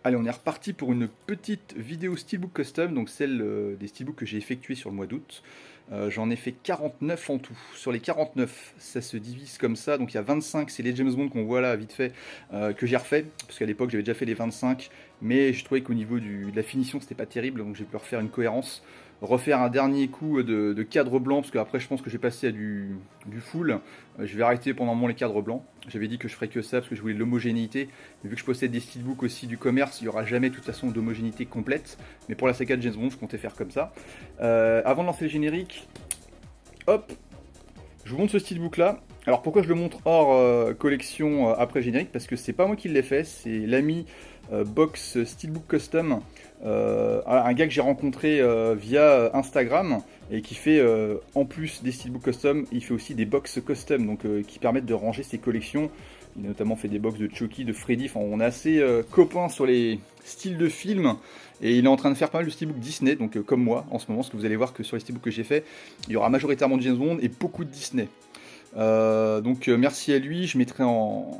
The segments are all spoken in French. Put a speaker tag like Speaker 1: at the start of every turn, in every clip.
Speaker 1: Allez, on est reparti pour une petite vidéo Steelbook Custom, donc celle des Steelbooks que j'ai effectué sur le mois d'août. J'en ai fait 49 en tout. Sur les 49, ça se divise comme ça. Donc il y a 25, c'est les James Bond qu'on voit là vite fait, que j'ai refait. Parce qu'à l'époque j'avais déjà fait les 25, mais je trouvais qu'au niveau de la finition c'était pas terrible, donc j'ai pu refaire une cohérence. Refaire un dernier coup de cadre blanc, parce qu'après je pense que je vais passer à du full. Je vais arrêter pendant un moment les cadres blancs. J'avais dit que je ferais que ça parce que je voulais de l'homogénéité. Vu que je possède des steelbooks aussi du commerce, il n'y aura jamais de toute façon d'homogénéité complète. Mais pour la saga de James Bond, je comptais faire comme ça. Avant de lancer le générique, hop, je vous montre ce steelbook là. Alors pourquoi je le montre hors collection après générique? Parce que c'est pas moi qui l'ai fait, c'est l'ami Box Steelbook Custom, un gars que j'ai rencontré via Instagram et qui fait en plus des steelbooks custom, il fait aussi des box custom, donc qui permettent de ranger ses collections. Il a notamment fait des box de Chucky, de Freddy, enfin on est assez copains sur les styles de films. Et il est en train de faire pas mal de steelbooks Disney, donc comme moi en ce moment, parce que vous allez voir que sur les steelbooks que j'ai fait, il y aura majoritairement de James Bond et beaucoup de Disney. Donc merci à lui, je mettrai en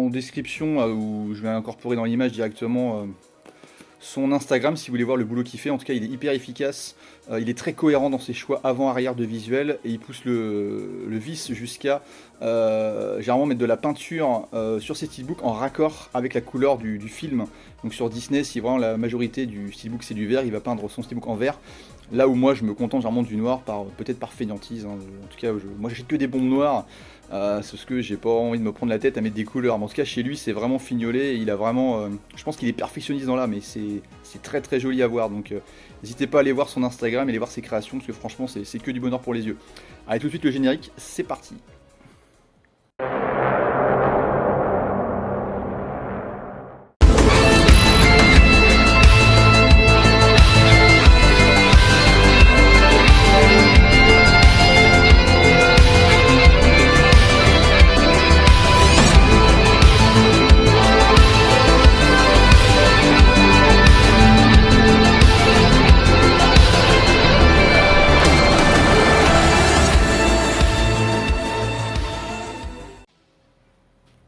Speaker 1: description où je vais incorporer dans l'image directement son Instagram si vous voulez voir le boulot qu'il fait. En tout cas il est hyper efficace, il est très cohérent dans ses choix avant-arrière de visuel et il pousse le vis jusqu'à généralement mettre de la peinture sur ses steelbooks en raccord avec la couleur du film. Donc sur Disney, si vraiment la majorité du steelbook c'est du vert, il va peindre son steelbook en vert. Là où moi je me contente généralement du noir, peut-être par fainéantise, hein. En tout cas moi j'achète que des bombes noires, c'est parce que j'ai pas envie de me prendre la tête à mettre des couleurs. Mais en tout cas chez lui c'est vraiment fignolé, et il a vraiment, je pense qu'il est perfectionniste dans l'âme, mais c'est très très joli à voir. Donc n'hésitez pas à aller voir son Instagram et aller voir ses créations, parce que franchement c'est que du bonheur pour les yeux. Allez, tout de suite le générique, c'est parti.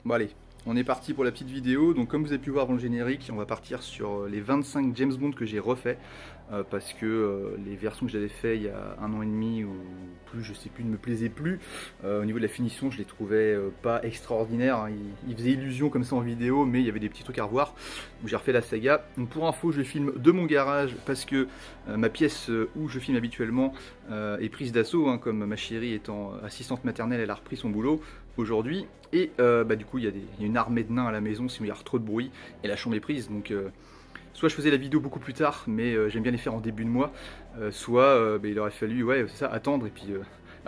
Speaker 1: Bon allez, on est parti pour la petite vidéo. Donc comme vous avez pu voir dans le générique, on va partir sur les 25 James Bond que j'ai refait, parce que les versions que j'avais fait il y a 1 an et demi ou plus, je sais plus, ne me plaisaient plus. Au niveau de la finition, je les trouvais pas extraordinaires, hein. Ils faisaient illusion comme ça en vidéo, mais il y avait des petits trucs à revoir. Donc j'ai refait la saga. Donc pour info, je filme de mon garage parce que ma pièce où je filme habituellement est prise d'assaut, hein, comme ma chérie étant assistante maternelle, elle a repris son boulot aujourd'hui, et du coup il y a une armée de nains à la maison si il y a trop de bruit, et la chambre est prise. Donc soit je faisais la vidéo beaucoup plus tard, mais j'aime bien les faire en début de mois, soit il aurait fallu, ouais c'est ça, attendre, et puis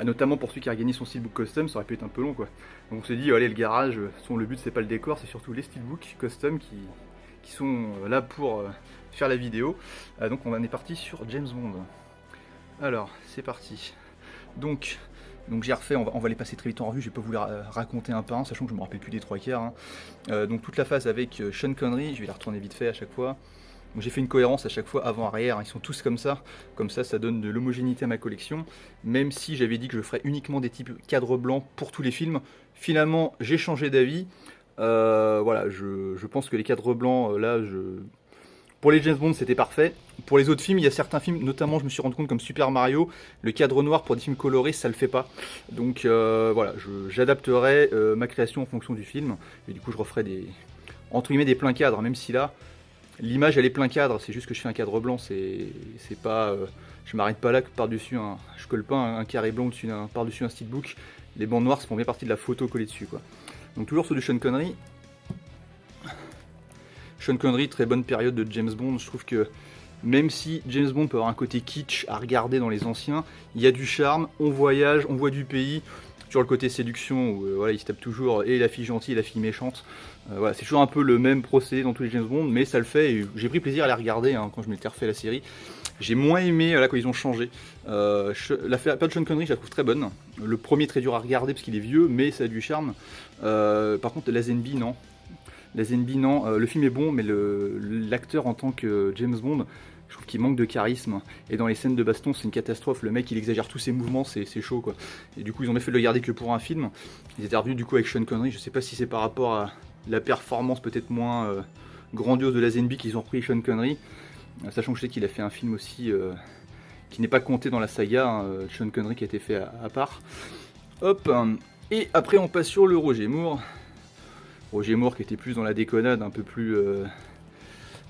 Speaker 1: notamment pour celui qui a gagné son steelbook custom, ça aurait pu être un peu long quoi. Donc on s'est dit allez, le garage, le but c'est pas le décor, c'est surtout les steelbooks custom qui sont là pour faire la vidéo. Donc on en est parti sur James Bond. Alors c'est parti. Donc j'ai refait, on va les passer très vite en revue, je vais pas vous les raconter un par un, sachant que je me rappelle plus des 3/4. Hein. Donc toute la phase avec Sean Connery, je vais la retourner vite fait à chaque fois. Donc j'ai fait une cohérence à chaque fois avant-arrière, ils sont tous comme ça ça donne de l'homogénéité à ma collection. Même si j'avais dit que je ferais uniquement des types cadres blancs pour tous les films, finalement j'ai changé d'avis. Voilà, je pense que les cadres blancs, pour les James Bond c'était parfait. Pour les autres films, il y a certains films, notamment je me suis rendu compte comme Super Mario, le cadre noir pour des films colorés ça le fait pas. Donc voilà, j'adapterai ma création en fonction du film, et du coup je referai entre guillemets des pleins cadres, même si là l'image elle est plein cadre, c'est juste que je fais un cadre blanc, c'est pas, je m'arrête pas là que par-dessus je colle pas un carré blanc par-dessus un steelbook. Les bandes noires font bien partie de la photo collée dessus quoi. Donc toujours sur du Sean Connery. Sean Connery, très bonne période de James Bond. Je trouve que même si James Bond peut avoir un côté kitsch à regarder dans les anciens, il y a du charme, on voyage, on voit du pays. Sur le côté séduction, où voilà, il se tape toujours et la fille gentille et la fille méchante. Voilà, c'est toujours un peu le même procédé dans tous les James Bond, mais ça le fait, et j'ai pris plaisir à les regarder hein, quand je m'étais refait la série. J'ai moins aimé là quand ils ont changé. La période de Sean Connery, je la trouve très bonne. Le premier très dur à regarder parce qu'il est vieux, mais ça a du charme. Par contre, Lazenby, non. Lazenby, non. Le film est bon, mais l'acteur en tant que James Bond, je trouve qu'il manque de charisme. Et dans les scènes de baston, c'est une catastrophe. Le mec, il exagère tous ses mouvements, c'est chaud quoi. Et du coup, ils ont bien fait de le garder que pour un film. Ils étaient revenus du coup avec Sean Connery. Je sais pas si c'est par rapport à la performance peut-être moins grandiose de Lazenby qu'ils ont repris Sean Connery, sachant que je sais qu'il a fait un film aussi qui n'est pas compté dans la saga, hein, Sean Connery qui a été fait à part. Hop, et après on passe sur le Roger Moore. Roger Moore qui était plus dans la déconnade, un peu plus,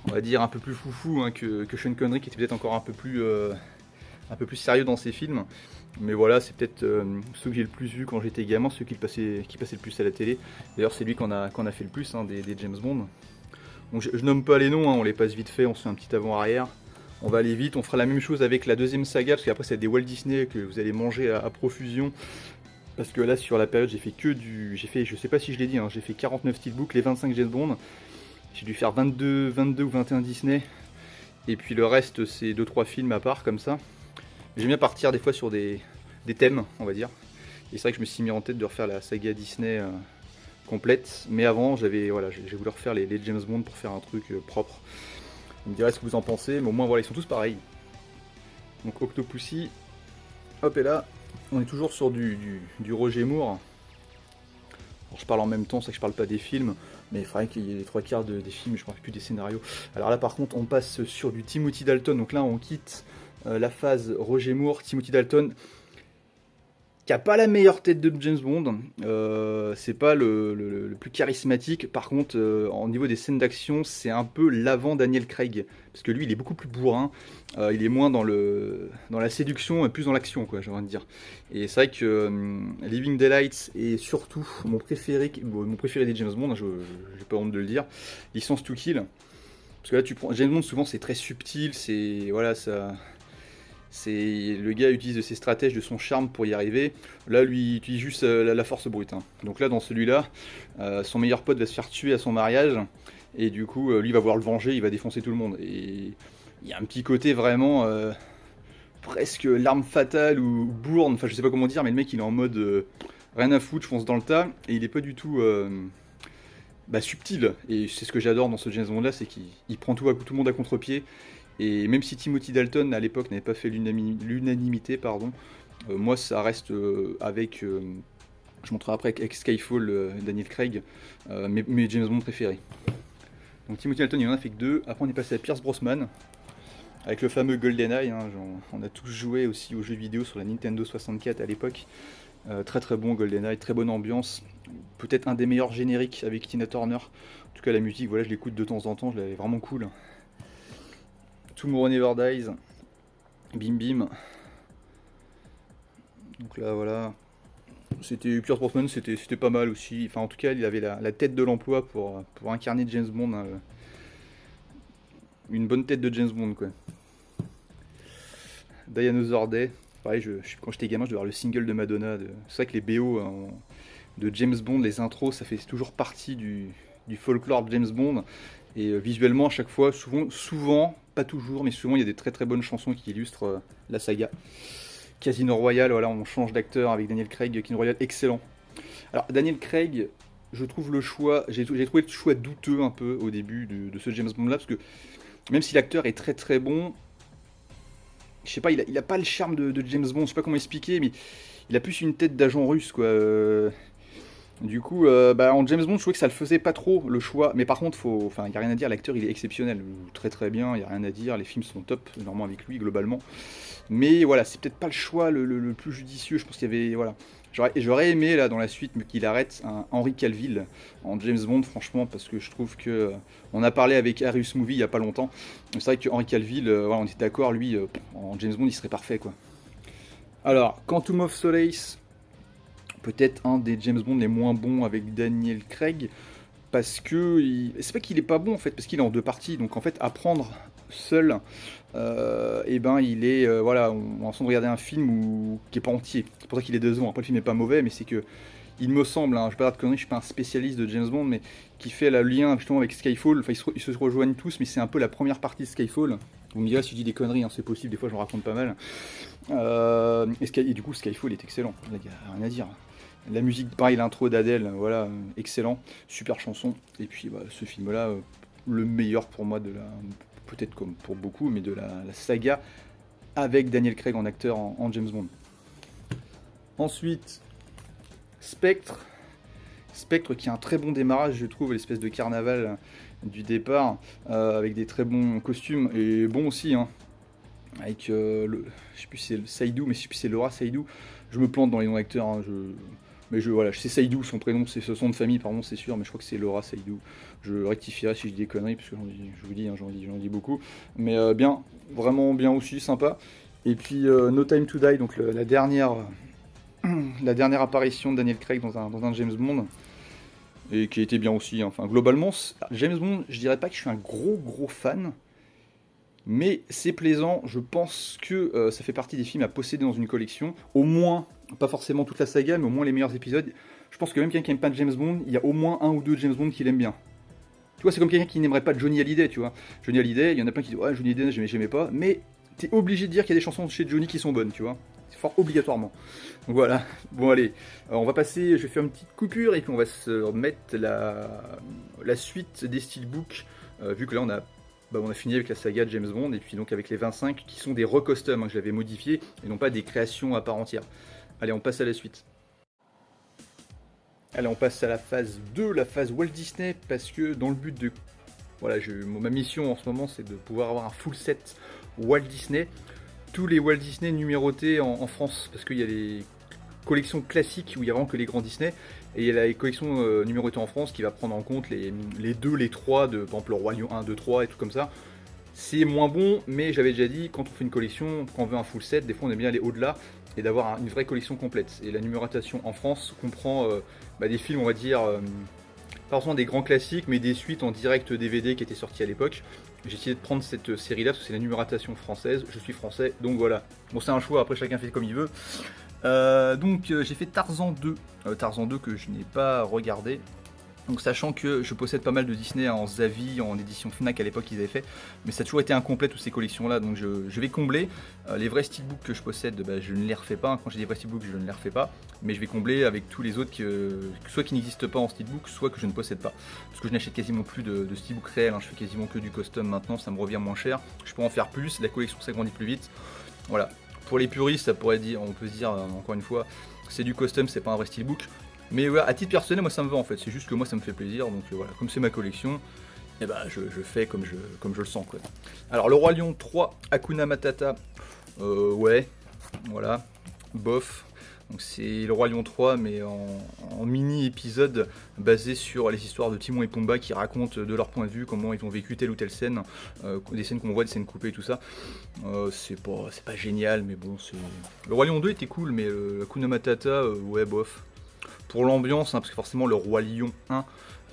Speaker 1: on va dire un peu plus foufou hein, que Sean Connery qui était peut-être encore un peu plus sérieux dans ses films. Mais voilà, c'est peut-être ceux que j'ai le plus vu quand j'étais gamin, ceux qui passaient le plus à la télé. D'ailleurs c'est lui qu'on a fait le plus hein, des James Bond. Donc je nomme pas les noms, hein, on les passe vite fait, on se fait un petit avant-arrière. On va aller vite, on fera la même chose avec la deuxième saga, parce qu'après c'est des Walt Disney que vous allez manger à profusion. Parce que là sur la période j'ai fait que du... je sais pas si je l'ai dit, hein, j'ai fait 49 steelbooks, les 25 James Bond. J'ai dû faire 22 ou 21 Disney. Et puis le reste c'est 2-3 films à part comme ça. J'aime bien partir des fois sur des thèmes, on va dire. Et c'est vrai que je me suis mis en tête de refaire la saga Disney complète. Mais avant j'ai voulu refaire les James Bond pour faire un truc propre. Vous me direz ce que vous en pensez, mais au moins voilà, ils sont tous pareils. Donc Octopussy, hop et là, on est toujours sur du Roger Moore. Alors, je parle en même temps, c'est que je parle pas des films, mais il faudrait qu'il y ait les 3/4 des films, je ne me rappelle plus des scénarios. Alors là par contre on passe sur du Timothy Dalton, donc là on quitte la phase Roger Moore, Timothy Dalton, qui a pas la meilleure tête de James Bond, c'est pas le plus charismatique, par contre au niveau des scènes d'action c'est un peu l'avant Daniel Craig, parce que lui il est beaucoup plus bourrin, il est moins dans la séduction et plus dans l'action quoi j'ai envie de dire. Et c'est vrai que Living Daylights est surtout mon préféré des James Bond, hein, j'ai pas honte de le dire, Licence to Kill, parce que là tu prends James Bond souvent c'est très subtil, c'est voilà ça... Le gars utilise de ses stratèges, de son charme pour y arriver. Là, lui, il utilise juste la force brute. Hein. Donc là, dans celui-là, son meilleur pote va se faire tuer à son mariage. Et du coup, lui va vouloir le venger, il va défoncer tout le monde. Et il y a un petit côté vraiment presque l'arme fatale ou Bourne. Enfin, je sais pas comment dire, mais le mec, il est en mode rien à foutre, je fonce dans le tas. Et il est pas du tout subtil. Et c'est ce que j'adore dans ce James Bond-là, c'est qu'il prend tout le monde à contre-pied. Et même si Timothy Dalton à l'époque n'avait pas fait l'unanimité, moi ça reste avec, je montrerai après avec Skyfall, Daniel Craig, mes James Bond préférés. Donc Timothy Dalton il en a fait que 2, après on est passé à Pierce Brosnan, avec le fameux GoldenEye, hein, on a tous joué aussi aux jeux vidéo sur la Nintendo 64 à l'époque, très très bon GoldenEye, très bonne ambiance, peut-être un des meilleurs génériques avec Tina Turner, en tout cas la musique, voilà je l'écoute de temps en temps, je l'avais vraiment cool. Tomorrow Never Dies, Bim Bim. Donc là voilà, c'était Pierce Brosnan, c'était pas mal aussi. Enfin en tout cas il avait la tête de l'emploi pour incarner James Bond, hein. Une bonne tête de James Bond quoi. Dinosaur Day, pareil quand j'étais gamin je devais voir le single de Madonna. C'est vrai que les BO hein, de James Bond, les intros ça fait toujours partie du folklore de James Bond. Et visuellement à chaque fois, souvent, pas toujours, mais souvent il y a des très très bonnes chansons qui illustrent la saga. Casino Royale, voilà, on change d'acteur avec Daniel Craig, Casino Royale, excellent. Alors Daniel Craig, je trouve le choix, j'ai trouvé le choix douteux un peu au début de ce James Bond là, parce que même si l'acteur est très très bon, je sais pas, il a pas le charme de James Bond, je sais pas comment expliquer, mais il a plus une tête d'agent russe quoi. Du coup, en James Bond, je trouvais que ça le faisait pas trop le choix. Mais par contre, il n'y a rien à dire, l'acteur il est exceptionnel, très très bien, il n'y a rien à dire, les films sont top, normalement avec lui globalement. Mais voilà, c'est peut-être pas le choix le plus judicieux, je pense qu'il y avait. Voilà. J'aurais aimé là dans la suite qu'il arrête un Henry Cavill en James Bond, franchement, parce que je trouve que. On a parlé avec Arius Movie il y a pas longtemps. C'est vrai que Henry Cavill, voilà, on était d'accord, lui, en James Bond il serait parfait quoi. Alors, Quantum of Solace. Peut-être un des James Bond les moins bons avec Daniel Craig, parce que c'est pas qu'il est pas bon en fait, parce qu'il est en 2 parties, donc en fait apprendre seul, il est voilà, on a l'impression de regarder un film qui est pas entier. C'est pour ça qu'il est décevant. Après le film est pas mauvais, mais c'est que il me semble, hein, je vais pas dire de conneries, je suis pas un spécialiste de James Bond, mais qui fait le lien justement avec Skyfall. Enfin ils se rejoignent tous, mais c'est un peu la première partie de Skyfall. Vous me direz si je dis des conneries, hein, c'est possible, des fois j'en raconte pas mal. Et du coup Skyfall est excellent, il n'y a rien à dire. La musique, pareil, l'intro d'Adèle, voilà, excellent, super chanson. Et puis ce film-là, le meilleur pour moi peut-être comme pour beaucoup, mais de la saga avec Daniel Craig en acteur en James Bond. Ensuite, Spectre. Spectre qui a un très bon démarrage, je trouve, l'espèce de carnaval du départ, avec des très bons costumes, et bon aussi, hein, avec je sais plus si c'est le Saïdou, mais je sais plus si c'est Laura Saïdou. Je me plante dans les noms d'acteurs, hein, mais voilà, je sais Saïdou, son prénom, c'est ce son de famille, pardon, c'est sûr, mais je crois que c'est Laura Saïdou. Je rectifierai si je dis des conneries, parce que je vous dis, hein, j'en dis beaucoup. Mais bien, vraiment bien aussi, sympa. Et puis No Time to Die, donc la dernière apparition de Daniel Craig dans un James Bond, et qui était bien aussi, hein. Enfin, globalement, James Bond, je dirais pas que je suis un gros fan, mais c'est plaisant. Je pense que ça fait partie des films à posséder dans une collection, au moins, pas forcément toute la saga, mais au moins les meilleurs épisodes. Je pense que même quelqu'un qui aime pas James Bond, il y a au moins un ou deux James Bond qu'il aime bien. Tu vois, c'est comme quelqu'un qui n'aimerait pas Johnny Hallyday, tu vois. Johnny Hallyday, il y en a plein qui disent ouais, Johnny Hallyday, j'aimais pas, mais t'es obligé de dire qu'il y a des chansons chez Johnny qui sont bonnes, tu vois. C'est fort obligatoirement. Donc voilà. Bon allez, on va passer, je vais faire une petite coupure et puis on va se remettre la suite des steelbooks, vu que là on a fini avec la saga de James Bond et puis donc avec les 25 qui sont des recostumes, hein, que j'avais modifiés et non pas des créations à part entière. Allez, on passe à la suite. Allez, on passe à la phase 2, la phase Walt Disney, parce que dans le but de... Voilà, ma mission en ce moment, c'est de pouvoir avoir un full set Walt Disney. Tous les Walt Disney numérotés en France, parce qu'il y a les collections classiques où il y a vraiment que les grands Disney, et il y a la collection numérotée en France qui va prendre en compte les 2, les 3, de, par exemple le Roi Lion 1, 2, 3 et tout comme ça. C'est moins bon, mais j'avais déjà dit, quand on fait une collection, quand on veut un full set, des fois on aime bien aller au-delà et d'avoir une vraie collection complète. Et la numérotation en France comprend des films, on va dire, pas forcément des grands classiques, mais des suites en direct DVD qui étaient sorties à l'époque. J'ai essayé de prendre cette série-là, parce que c'est la numérotation française, je suis français, donc voilà. Bon, c'est un choix, après chacun fait comme il veut. J'ai fait Tarzan 2, Tarzan 2 que je n'ai pas regardé. Donc sachant que je possède pas mal de Disney en Zavi, en édition Fnac à l'époque ils avaient fait, mais ça a toujours été incomplet toutes ces collections là, donc je vais combler. Les vrais steelbooks que je possède, je ne les refais pas, quand j'ai des vrais steelbooks je ne les refais pas, mais je vais combler avec tous les autres soit qui n'existent pas en steelbook, soit que je ne possède pas. Parce que je n'achète quasiment plus de steelbook réel, hein, je fais quasiment que du custom maintenant, ça me revient moins cher, je peux en faire plus, la collection s'agrandit plus vite. Voilà, pour les puristes ça pourrait dire, on peut se dire encore une fois, c'est du custom, c'est pas un vrai steelbook. Mais voilà, à titre personnel, moi ça me va en fait, c'est juste que moi ça me fait plaisir, donc voilà, comme c'est ma collection, et je fais comme je le sens quoi. Alors le Roi Lion 3, Hakuna Matata, ouais, voilà, bof. Donc c'est le Roi Lion 3 mais en mini épisode basé sur les histoires de Timon et Pumba qui racontent de leur point de vue comment ils ont vécu telle ou telle scène, des scènes qu'on voit, des scènes coupées et tout ça. C'est pas génial mais bon, le Roi Lion 2 était cool mais Hakuna Matata, ouais bof. Pour l'ambiance, hein, parce que forcément le Roi Lion 1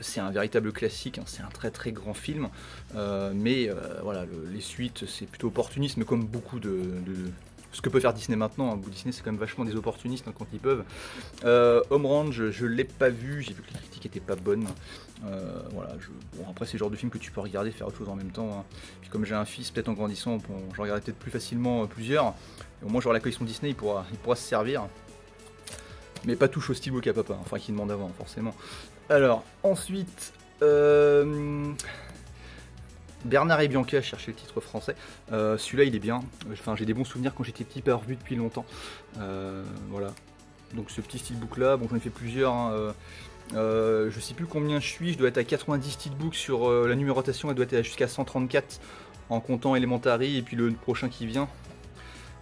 Speaker 1: c'est un véritable classique, hein, c'est un très grand film, mais voilà, les suites c'est plutôt opportuniste, mais comme beaucoup de ce que peut faire Disney maintenant, hein. Disney c'est quand même vachement des opportunistes, hein, quand ils peuvent. Home Range, je l'ai pas vu, j'ai vu que les critiques étaient pas bonnes. Voilà, bon, après c'est le genre de film que tu peux regarder, faire autre chose en même temps, hein. Puis comme j'ai un fils, peut-être en grandissant, bon, je regarderai peut-être plus facilement plusieurs, et au moins j'aurai la collection Disney, il pourra se servir. Mais pas touche au steelbook à papa, enfin qui demande avant forcément. Alors, ensuite, Bernard et Bianca, je cherchais le titre français. Celui-là il est bien, enfin j'ai des bons souvenirs quand j'étais petit, pas revu depuis longtemps. Voilà, donc ce petit steelbook là, bon j'en ai fait plusieurs, hein, je sais plus combien je suis, je dois être à 90 steelbooks sur la numérotation, elle doit être jusqu'à 134 en comptant Elementary et puis le prochain qui vient.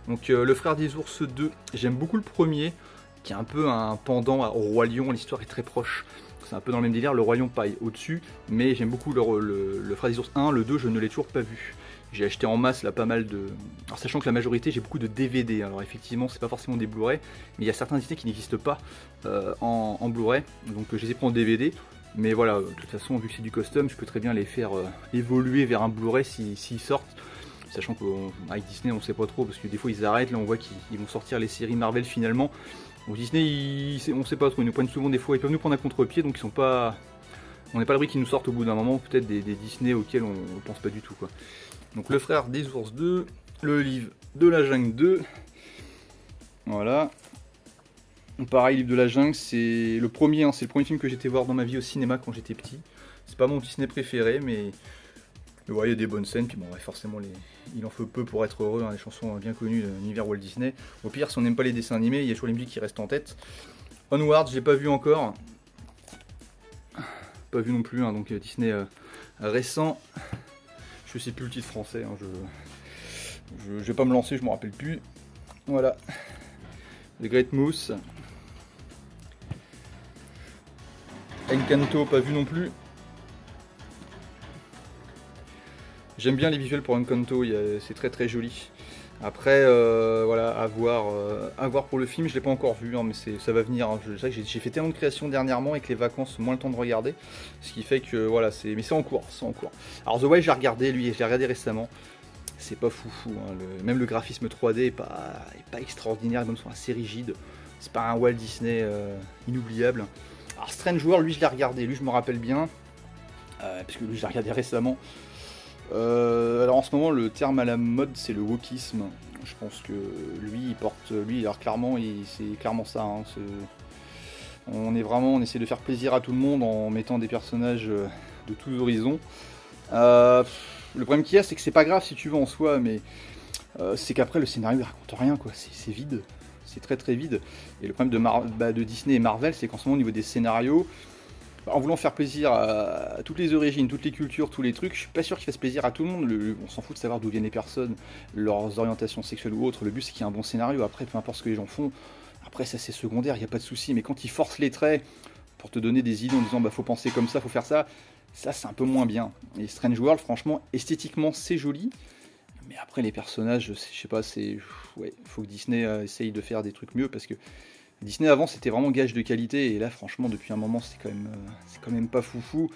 Speaker 1: Donc le frère des ours 2, j'aime beaucoup le premier, qui est un peu un pendant au Roi Lion, l'histoire est très proche. C'est un peu dans le même délire, le Roi Lion paille au-dessus, mais j'aime beaucoup le Frère des ours 1, le 2 je ne l'ai toujours pas vu. J'ai acheté en masse là pas mal de... Alors sachant que la majorité j'ai beaucoup de DVD, alors effectivement c'est pas forcément des Blu-ray, mais il y a certains Disney qui n'existent pas en Blu-ray, donc je les ai pris en DVD. Mais voilà, de toute façon vu que c'est du custom, je peux très bien les faire évoluer vers un Blu-ray s'ils sortent. Sachant qu'avec Disney on sait pas trop, parce que des fois ils arrêtent, là on voit qu'ils vont sortir les séries Marvel finalement. Donc Disney, on sait pas trop, ils nous prennent souvent des fois, ils peuvent nous prendre à contre-pied, donc ils sont pas... On n'est pas à l'abri qu'ils nous sortent au bout d'un moment, peut-être des Disney auxquels on ne pense pas du tout, quoi. Donc le frère des ours 2, le livre de la jungle 2, voilà. Pareil, livre de la jungle, c'est le premier, hein, c'est le premier film que j'étais voir dans ma vie au cinéma quand j'étais petit. C'est pas mon Disney préféré, mais ouais, il y a des bonnes scènes, puis bon, ouais, forcément, il en faut peu pour être heureux, hein, les chansons bien connues de l'univers Walt Disney. Au pire, si on n'aime pas les dessins animés, il y a toujours les musiques qui restent en tête. Onward, j'ai pas vu encore. pas vu non plus, hein, donc Disney récent. Je sais plus le titre français, hein, je vais pas me lancer, je m'en rappelle plus. Voilà. The Great Moose. Encanto, pas vu non plus. J'aime bien les visuels pour Encanto, c'est très très joli. Après, voilà, à voir pour le film, je l'ai pas encore vu, hein, mais ça va venir. Hein. J'ai fait tellement de créations dernièrement et que les vacances, moins le temps de regarder. Ce qui fait que, voilà, mais c'est en cours, c'est en cours. Alors The Wild, j'ai regardé, lui, je l'ai regardé récemment. C'est pas foufou, hein. Même le graphisme 3D est pas extraordinaire, même sont assez rigides. C'est pas un Walt Disney inoubliable. Alors Strange World, lui, je l'ai regardé, lui, je me rappelle bien. Parce que lui, je l'ai regardé récemment. Alors en ce moment, le terme à la mode, c'est le wokisme. Je pense que lui, alors clairement, c'est clairement ça. Hein, on essaie de faire plaisir à tout le monde en mettant des personnages de tous horizons. Le problème qu'il y a, c'est que c'est pas grave si tu veux en soi, mais c'est qu'après le scénario il raconte rien, quoi. C'est vide, c'est très très vide. Et le problème de Disney et Marvel, c'est qu'en ce moment, au niveau des scénarios, en voulant faire plaisir à toutes les origines, toutes les cultures, tous les trucs, je suis pas sûr qu'ils fassent plaisir à tout le monde. On s'en fout de savoir d'où viennent les personnes, leurs orientations sexuelles ou autres. Le but c'est qu'il y ait un bon scénario. Après, peu importe ce que les gens font, après ça c'est secondaire, il n'y a pas de souci. Mais quand ils forcent les traits pour te donner des idées en disant bah faut penser comme ça, faut faire ça, ça c'est un peu moins bien. Et Strange World, franchement, esthétiquement c'est joli. Mais après les personnages, je sais pas, ouais, faut que Disney essaye de faire des trucs mieux parce que Disney avant c'était vraiment gage de qualité et là franchement depuis un moment c'est quand même pas foufou.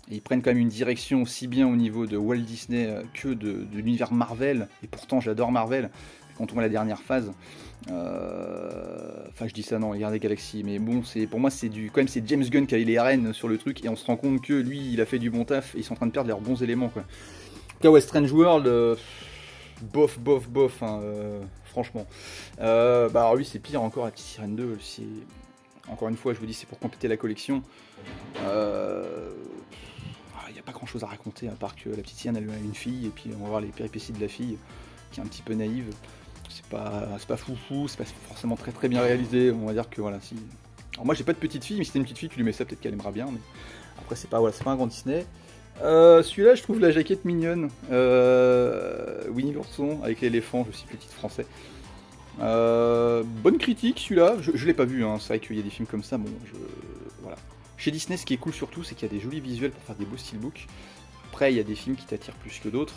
Speaker 1: Et ils prennent quand même une direction aussi bien au niveau de Walt Disney que de l'univers Marvel. Et pourtant j'adore Marvel. Quand on voit la dernière phase, enfin je dis ça non, les Gardiens des Galaxies, mais bon pour moi c'est c'est James Gunn qui a eu les rênes sur le truc et on se rend compte que lui il a fait du bon taf et ils sont en train de perdre leurs bons éléments quoi. En tout cas ouais, Strange World, bof, hein, franchement. Bah alors lui c'est pire encore, la petite sirène 2, encore une fois je vous dis c'est pour compléter la collection. Il n'y a pas grand chose à raconter à part que la petite sirène elle a une fille et puis on va voir les péripéties de la fille qui est un petit peu naïve. C'est pas foufou, c'est pas forcément très très bien réalisé, on va dire que voilà si. Alors moi j'ai pas de petite fille, mais si t'es une petite fille tu lui mets ça peut-être qu'elle aimera bien, mais après c'est pas un grand Disney. Celui-là, je trouve la jaquette mignonne. Winnie l'ourson avec l'éléphant, je cite le titre français. Bonne critique celui-là, je l'ai pas vu, hein. C'est vrai qu'il y a des films comme ça, bon, voilà. Chez Disney, ce qui est cool surtout, c'est qu'il y a des jolis visuels pour faire des beaux steelbooks. Après, il y a des films qui t'attirent plus que d'autres.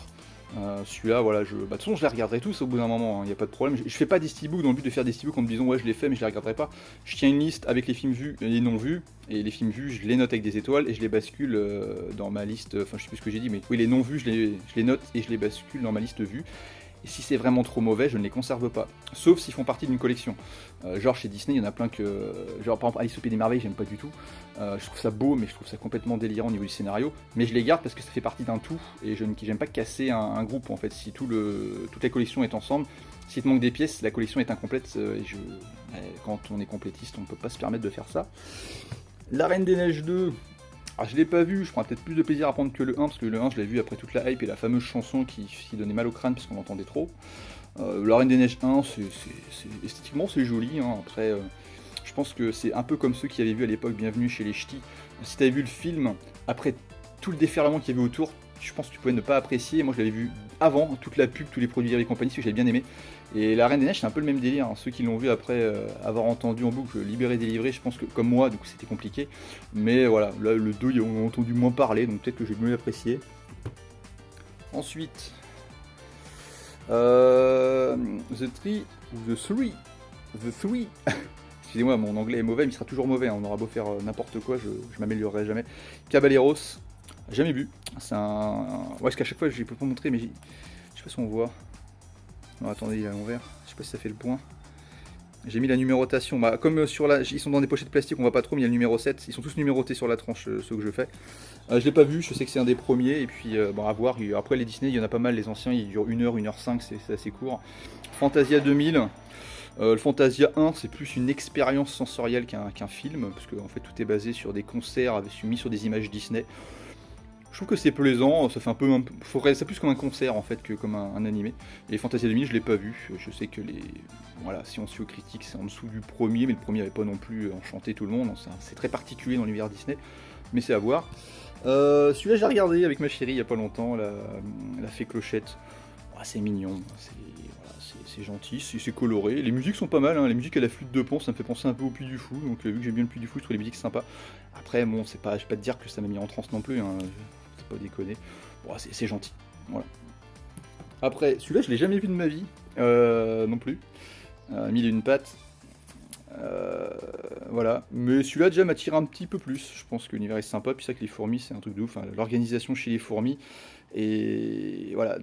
Speaker 1: Celui-là, voilà, de toute façon, je les regarderai tous au bout d'un moment, il n'y a pas de problème. Je fais pas des steelbooks dans le but de faire des steelbooks en me disant ouais, je les fais, mais je les regarderai pas. Je tiens une liste avec les films vus et les non vus, et les films vus, je les note avec des étoiles et je les bascule dans ma liste. Enfin, je sais plus ce que j'ai dit, mais oui, les non vus, je les note et je les bascule dans ma liste vue. Et si c'est vraiment trop mauvais, je ne les conserve pas. Sauf s'ils font partie d'une collection. Genre chez Disney, il y en a plein que. Genre par exemple Alice au Pays des Merveilles, j'aime pas du tout. Je trouve ça beau, mais je trouve ça complètement délirant au niveau du scénario. Mais je les garde parce que ça fait partie d'un tout. Et j'aime pas casser un groupe en fait. Si toute la collection est ensemble, s'il te manque des pièces, la collection est incomplète. Quand on est complétiste, on ne peut pas se permettre de faire ça. La Reine des Neiges 2. Alors je l'ai pas vu, je prends peut-être plus de plaisir à prendre que le 1, parce que le 1 je l'ai vu après toute la hype et la fameuse chanson qui donnait mal au crâne puisqu'on l'entendait trop. La Reine des Neiges 1, esthétiquement c'est joli, hein. Après je pense que c'est un peu comme ceux qui avaient vu à l'époque Bienvenue chez les Ch'tis. Si t'avais vu le film, après tout le déferlement qu'il y avait autour, je pense que tu pouvais ne pas apprécier. Moi je l'avais vu avant, toute la pub, tous les produits et compagnie, ce que j'avais bien aimé. Et La Reine des Neiges c'est un peu le même délire, hein. Ceux qui l'ont vu après avoir entendu en boucle Libéré délivré, je pense que comme moi, du coup c'était compliqué. Mais voilà, là le 2 on a entendu moins parler, donc peut-être que j'ai mieux apprécié. Ensuite, The Three. Excusez-moi, mon anglais est mauvais, mais il sera toujours mauvais, hein. On aura beau faire n'importe quoi, je m'améliorerai jamais. Caballeros, jamais vu. C'est un. Ouais, parce qu'à chaque fois je peux pas montrer, mais je sais pas si on voit. Non, attendez, il est à l'envers. Je sais pas si ça fait le point. J'ai mis la numérotation. Bah, comme ils sont dans des pochettes plastiques, on voit pas trop, mais il y a le numéro 7. Ils sont tous numérotés sur la tranche, ceux que je fais. Je l'ai pas vu, je sais que c'est un des premiers. Et puis, bon, à voir. Après, les Disney, il y en a pas mal. Les anciens, ils durent 1h, 1h05, c'est assez court. Fantasia 2000. Le Fantasia 1, c'est plus une expérience sensorielle qu'un film. Parce que, en fait, tout est basé sur des concerts mis sur des images Disney. Je trouve que c'est plaisant, ça fait faudrait ça plus comme un concert en fait que comme un animé. Et Fantasia 2000 je l'ai pas vu, je sais que voilà, si on suit aux critiques c'est en dessous du premier, mais le premier avait pas non plus enchanté tout le monde, c'est très particulier dans l'univers Disney. mais c'est à voir. Celui-là, j'ai regardé avec ma chérie il y a pas longtemps, la fée Clochette. Ah, c'est mignon, c'est gentil, c'est coloré. Les musiques sont pas mal, hein. Les musiques à la flûte de Pan, ça me fait penser un peu au Puy du Fou. Donc, vu que j'aime bien le Puy du Fou, je trouve les musiques sympas. Après, bon, je vais pas te dire que ça m'a mis en transe non plus, hein. Faut pas déconner. Bon, c'est gentil. Voilà. Après, celui-là, je l'ai jamais vu de ma vie, non plus. Mille et une pattes. Voilà, mais celui-là déjà m'attire un petit peu plus. Je pense que l'univers est sympa, puis ça que les fourmis c'est un truc de ouf, hein. L'organisation chez les fourmis, et voilà,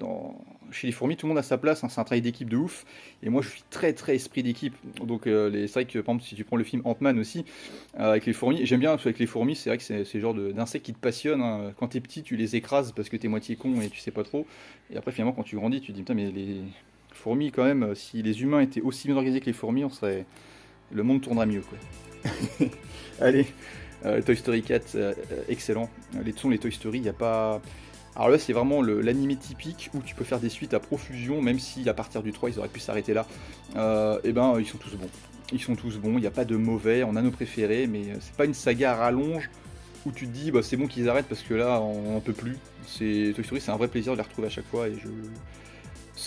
Speaker 1: chez les fourmis tout le monde a sa place, hein. C'est un travail d'équipe de ouf, et moi je suis très très esprit d'équipe, donc c'est vrai que par exemple si tu prends le film Ant-Man aussi, avec les fourmis, j'aime bien parce qu'avec les fourmis c'est vrai que c'est le genre d'insectes qui te passionnent, hein. Quand t'es petit tu les écrases parce que t'es moitié con et tu sais pas trop, et après finalement quand tu grandis tu te dis putain mais les fourmis quand même, si les humains étaient aussi bien organisés que les fourmis, le monde tournera mieux, quoi. Allez, Toy Story 4, excellent. Les Toy Story, il n'y a pas... Alors là, c'est vraiment l'animé typique où tu peux faire des suites à profusion, même si à partir du 3, ils auraient pu s'arrêter là. Et ben, ils sont tous bons. Ils sont tous bons, il n'y a pas de mauvais, on a nos préférés, mais c'est pas une saga à rallonge où tu te dis, bah, c'est bon qu'ils arrêtent parce que là, on n'en peut plus. Toy Story, c'est un vrai plaisir de les retrouver à chaque fois, et de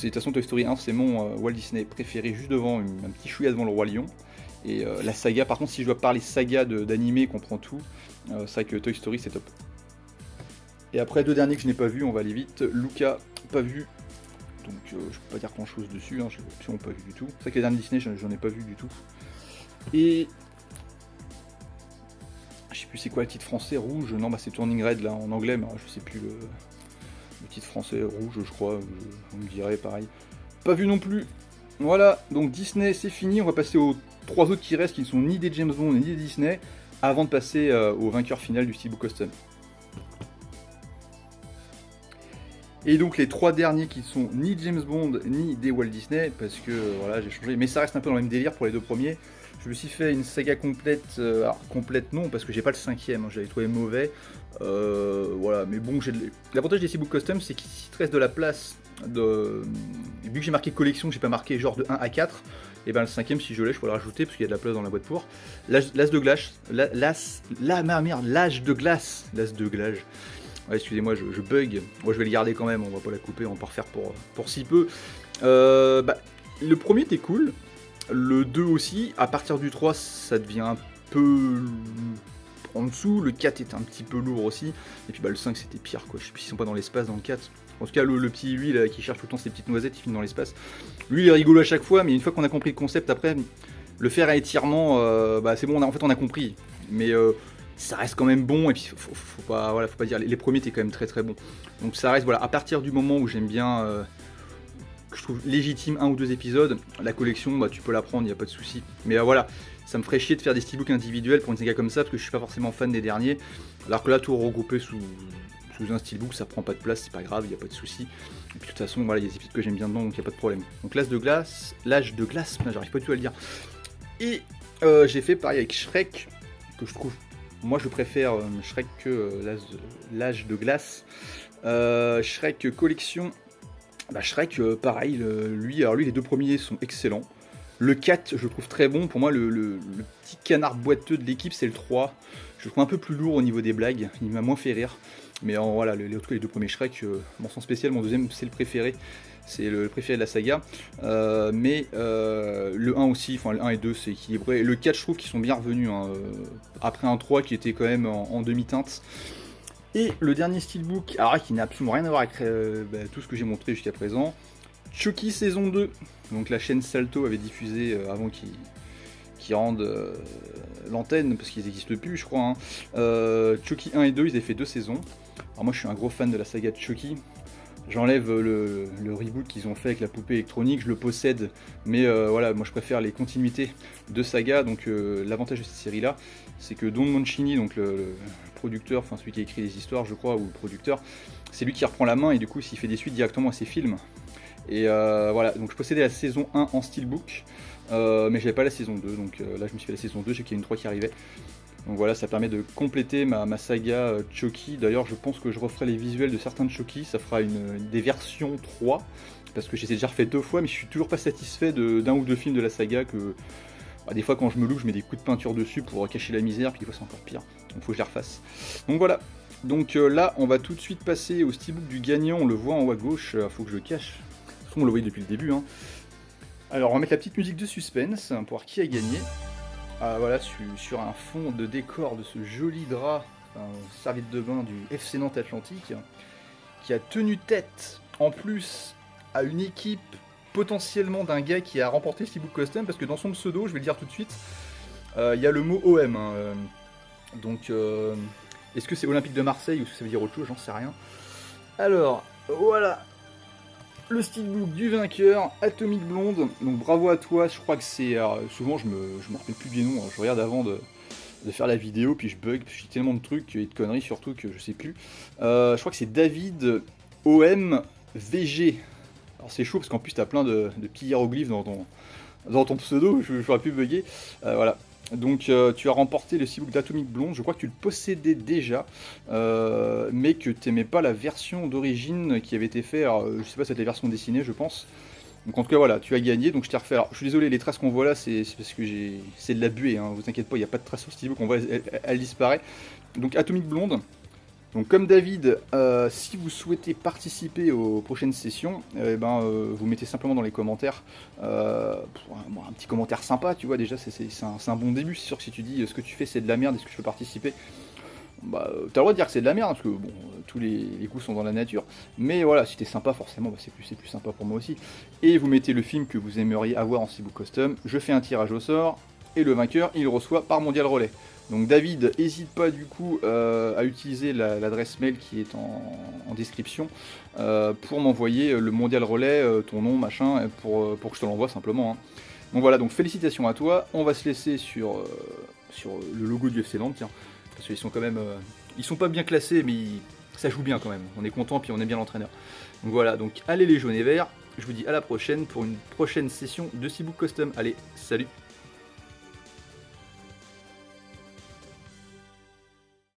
Speaker 1: toute façon, Toy Story 1, c'est mon Walt Disney préféré, juste devant, un petit chouïa devant le Roi Lion. Et la saga, par contre, si je dois parler saga d'animé, qu'on prend tout, c'est vrai que Toy Story c'est top. Et après, deux derniers que je n'ai pas vu, on va aller vite. Luca, pas vu, donc je peux pas dire grand chose dessus, hein, je l'ai absolument pas vu du tout. C'est vrai que les derniers Disney, j'en ai pas vu du tout. Et je sais plus c'est quoi le titre français, rouge, non bah c'est Turning Red là en anglais, mais je sais plus le titre français, rouge je crois, on me dirait pareil. Pas vu non plus. Voilà, donc Disney c'est fini, on va passer aux trois autres qui restent, qui ne sont ni des James Bond ni des Disney, avant de passer au vainqueur final du Steelbook Custom. Et donc les trois derniers qui sont ni James Bond ni des Walt Disney, parce que voilà j'ai changé, mais ça reste un peu dans le même délire pour les deux premiers. Je me suis fait une saga complète, alors complète non, parce que j'ai pas le cinquième, hein, j'avais trouvé mauvais. Voilà, mais bon, l'avantage des Steelbook Custom, c'est qu'il te reste de la place. Vu que j'ai marqué collection, j'ai pas marqué genre de 1 à 4, et ben le cinquième, si je l'ai, je pourrais le rajouter parce qu'il y a de la place dans la boîte pour. L'âge de glace, l'âge de glace, Ouais, excusez-moi, je bug. Moi, je vais le garder quand même, on va pas la couper, on va pas refaire pour si peu. Le premier était cool, le 2 aussi. À partir du 3, ça devient un peu en dessous. Le 4 est un petit peu lourd aussi. Et puis le 5, c'était pire, quoi. Je sais plus s'ils sont pas dans l'espace dans le 4. En tout cas, le petit lui là, qui cherche tout le temps ses petites noisettes, il finit dans l'espace. Lui, il est rigolo à chaque fois, mais une fois qu'on a compris le concept, après, le faire à étirement, c'est bon, en fait, on a compris. Mais ça reste quand même bon, et puis faut pas dire, les premiers étaient quand même très très bons. Donc ça reste, voilà, à partir du moment où j'aime bien, que je trouve légitime un ou deux épisodes, la collection, tu peux la prendre, il n'y a pas de souci. Mais voilà, ça me ferait chier de faire des steelbooks individuels pour une saga comme ça, parce que je suis pas forcément fan des derniers, alors que là, tout regrouper sous un steelbook, ça prend pas de place, c'est pas grave, il n'y a pas de souci. Et puis de toute façon, voilà, il y a des épisodes que j'aime bien dedans, donc il n'y a pas de problème. Donc l'âge de glace, j'arrive pas du tout à le dire. Et j'ai fait pareil avec Shrek, que je trouve, moi je préfère Shrek que l'âge de glace. Shrek collection, Shrek pareil, lui les deux premiers sont excellents. Le 4 je le trouve très bon, pour moi le petit canard boiteux de l'équipe c'est le 3. Je le trouve un peu plus lourd au niveau des blagues, il m'a moins fait rire. Mais voilà, en tout cas les deux premiers Shrek, mention spéciale, mon deuxième c'est le préféré. C'est le préféré de la saga. Mais le 1 aussi, enfin le 1 et 2 c'est équilibré. Le 4 je trouve qu'ils sont bien revenus, hein, après un 3 qui était quand même en demi-teinte. Et le dernier steelbook, alors qui n'a absolument rien à voir avec tout ce que j'ai montré jusqu'à présent. Chucky saison 2. Donc la chaîne Salto avait diffusé avant qu'ils rendent l'antenne, parce qu'ils n'existent plus je crois, hein. Chucky 1 et 2, ils avaient fait 2 saisons. Alors moi je suis un gros fan de la saga de Chucky. J'enlève le reboot qu'ils ont fait avec la poupée électronique, je le possède, mais voilà, moi je préfère les continuités de saga. Donc l'avantage de cette série là, c'est que Don Mancini, donc le producteur, enfin celui qui a écrit les histoires je crois, ou le producteur, c'est lui qui reprend la main, et du coup s'il fait des suites directement à ses films. Et voilà, donc je possédais la saison 1 en steelbook, mais j'avais pas la saison 2, donc là je me suis fait la saison 2, j'ai qu'il y a une 3 qui arrivait. Donc voilà, ça permet de compléter ma saga Chucky. D'ailleurs, je pense que je referai les visuels de certains de Chucky, ça fera des versions 3, parce que j'ai déjà refait 2 fois, mais je suis toujours pas satisfait d'un ou deux films de la saga, que des fois quand je me loupe, je mets des coups de peinture dessus pour cacher la misère, puis des fois c'est encore pire. donc faut que je les refasse. Donc voilà, donc là on va tout de suite passer au steelbook du gagnant, on le voit en haut à gauche, faut que je le cache, de toute façon on le voyait depuis le début. Hein. Alors on va mettre la petite musique de suspense pour voir qui a gagné. Voilà, sur un fond de décor de ce joli drap, serviette de bain du FC Nantes Atlantique, qui a tenu tête en plus à une équipe potentiellement d'un gars qui a remporté le Steelbook Custom, parce que dans son pseudo, je vais le dire tout de suite, il y a le mot OM. Hein, donc, est-ce que c'est Olympique de Marseille ou ça veut dire autre chose? J'en sais rien. Alors, voilà, le steelbook du vainqueur, Atomic Blonde. Donc bravo à toi, je crois que c'est... souvent je me rappelle plus des noms, je regarde avant de faire la vidéo, puis je bug, puis je dis tellement de trucs et de conneries surtout que je sais plus. Je crois que c'est David OMVG. Alors c'est chaud parce qu'en plus t'as plein de petits hiéroglyphes dans ton pseudo, j'aurais pu bugger. Voilà. Donc tu as remporté le steelbook d'Atomic Blonde, je crois que tu le possédais déjà, mais que tu n'aimais pas la version d'origine qui avait été faite, je sais pas, c'était la version dessinée je pense. Donc en tout cas voilà, tu as gagné, donc je t'ai refait. Alors je suis désolé, les traces qu'on voit là, c'est parce que c'est de la buée, hein, vous inquiétez pas, il n'y a pas de traces sur le steelbook, on voit, elle disparaît. Donc Atomic Blonde. Donc comme David, si vous souhaitez participer aux prochaines sessions, vous mettez simplement dans les commentaires un petit commentaire sympa, tu vois, déjà c'est un bon début. C'est sûr que si tu dis ce que tu fais c'est de la merde, est-ce que je peux participer, t'as le droit de dire que c'est de la merde, parce que bon, tous les goûts sont dans la nature, mais voilà, si t'es sympa forcément, c'est plus sympa pour moi aussi. Et vous mettez le film que vous aimeriez avoir en steelbook custom, je fais un tirage au sort, et le vainqueur il reçoit par Mondial Relais. Donc David, n'hésite pas du coup à utiliser l'adresse mail qui est en description pour m'envoyer le Mondial Relais, ton nom, machin, pour que je te l'envoie simplement. Hein. Donc voilà, donc félicitations à toi. On va se laisser sur le logo du FC Nantes, tiens, parce qu'ils sont quand même, ils sont pas bien classés, mais ça joue bien quand même. On est content, puis on aime bien l'entraîneur. Donc voilà, donc allez les jaunes et verts. Je vous dis à la prochaine pour une prochaine session de steelbook custom. Allez, salut!